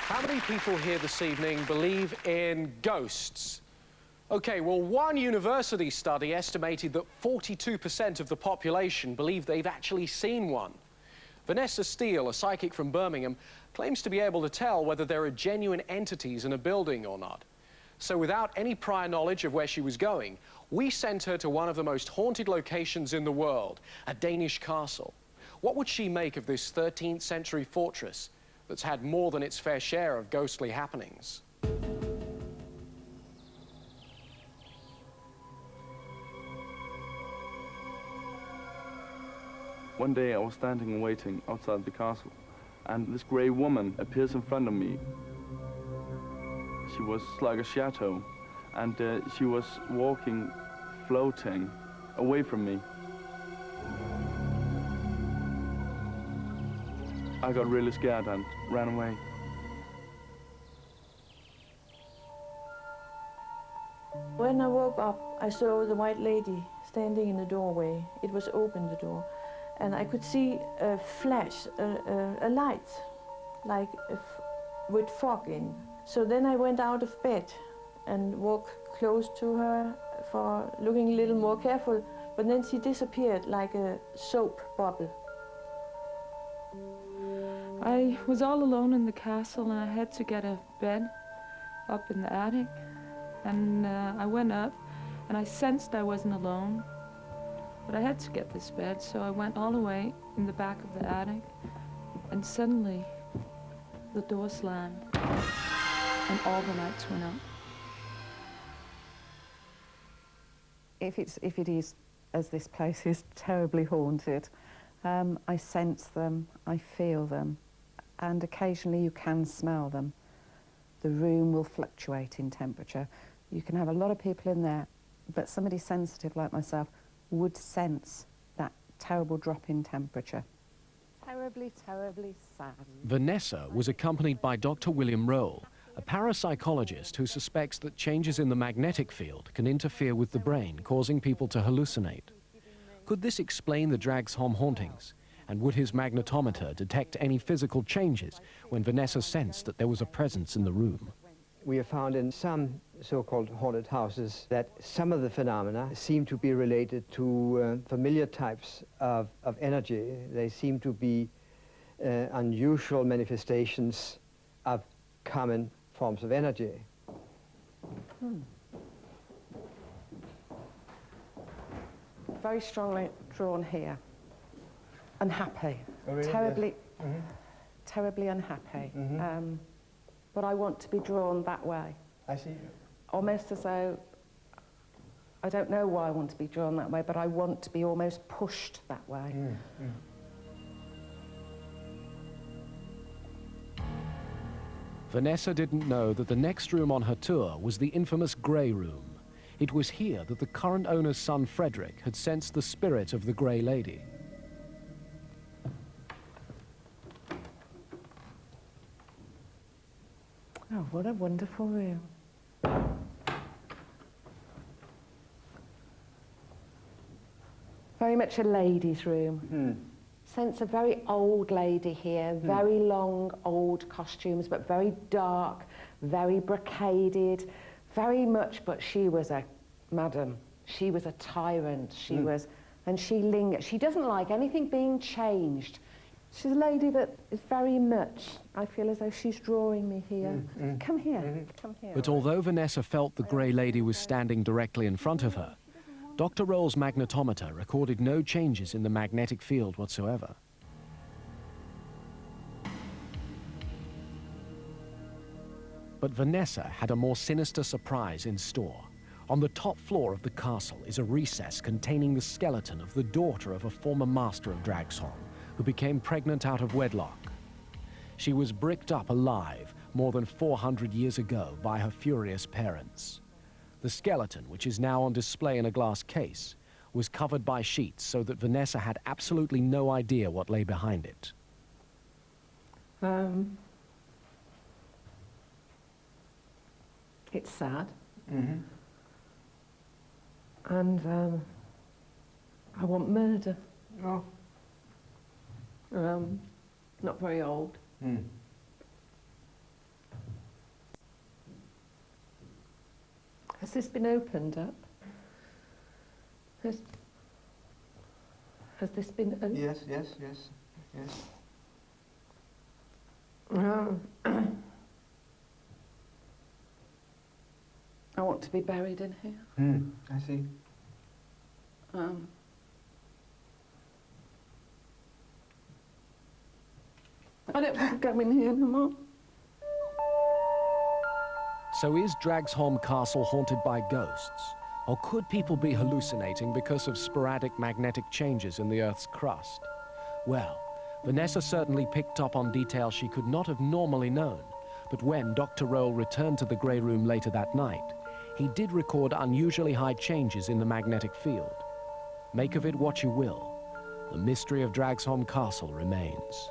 How many people here this evening believe in ghosts? Okay, well, one university study estimated that 42% of the population believe they've actually seen one. Vanessa Steele, a psychic from Birmingham, claims to be able to tell whether there are genuine entities in a building or not. So without any prior knowledge of where she was going, we sent her to one of the most haunted locations in the world, a Danish castle. What would she make of this 13th century fortress that's had more than its fair share of ghostly happenings? One day I was standing and waiting outside the castle, and this grey woman appears in front of me. She was like a shadow, and she was walking, floating, away from me. I got really scared and ran away. When I woke up, I saw the white lady standing in the doorway. It was open, the door. And I could see a flash, a light, like with fog in. So then I went out of bed and walked close to her for looking a little more careful, but then she disappeared like a soap bubble. I was all alone in the castle and I had to get a bed up in the attic. And I went up and I sensed I wasn't alone. But I had to get this bed, so I went all the way in the back of the attic, and suddenly the door slammed, and all the lights went out. If it is, as this place is, terribly haunted, I sense them, I feel them, and occasionally you can smell them. The room will fluctuate in temperature. You can have a lot of people in there, but somebody sensitive like myself would sense that terrible drop in temperature. Terribly, terribly sad. Vanessa was accompanied by Dr. William Roll, a parapsychologist who suspects that changes in the magnetic field can interfere with the brain, causing people to hallucinate. Could this explain the Dragshorm hauntings? And would his magnetometer detect any physical changes when Vanessa sensed that there was a presence in the room? We have found in some so-called haunted houses that some of the phenomena seem to be related to familiar types of energy. They seem to be unusual manifestations of common forms of energy. Very strongly drawn here. Unhappy. Oh, really? Terribly, Yes. terribly unhappy. But I want to be drawn that way. I see. Almost as though, I don't know why I want to be drawn that way, but I want to be almost pushed that way. Vanessa didn't know that the next room on her tour was the infamous Grey Room. It was here that the current owner's son, Frederick, had sensed the spirit of the Grey Lady. Oh, what a wonderful room. Very much a lady's room. Sense a very old lady here, very long old costumes, but very dark, very brocaded, very much, but she was a madam. She was a tyrant. She was, and she lingered. She doesn't like anything being changed. She's a lady that is very much, I feel as though she's drawing me here. Come here, come here. But although Vanessa felt the Grey Lady was standing directly in front of her, Dr. Roll's magnetometer recorded no changes in the magnetic field whatsoever. But Vanessa had a more sinister surprise in store. On the top floor of the castle is a recess containing the skeleton of the daughter of a former master of Dragshorm, who became pregnant out of wedlock. She was bricked up alive more than 400 years ago by her furious parents. The skeleton, which is now on display in a glass case, was covered by sheets so that Vanessa had absolutely no idea what lay behind it. It's sad. And I want murder. Oh. Not very old. this been opened up? Has this been opened? Yes. Oh. I want to be buried in here. I see. I don't want to go in here no more. So is Dragshorm Castle haunted by ghosts? Or could people be hallucinating because of sporadic magnetic changes in the Earth's crust? Well, Vanessa certainly picked up on details she could not have normally known. But when Dr. Roll returned to the grey room later that night, he did record unusually high changes in the magnetic field. Make of it what you will. The mystery of Dragshorm Castle remains.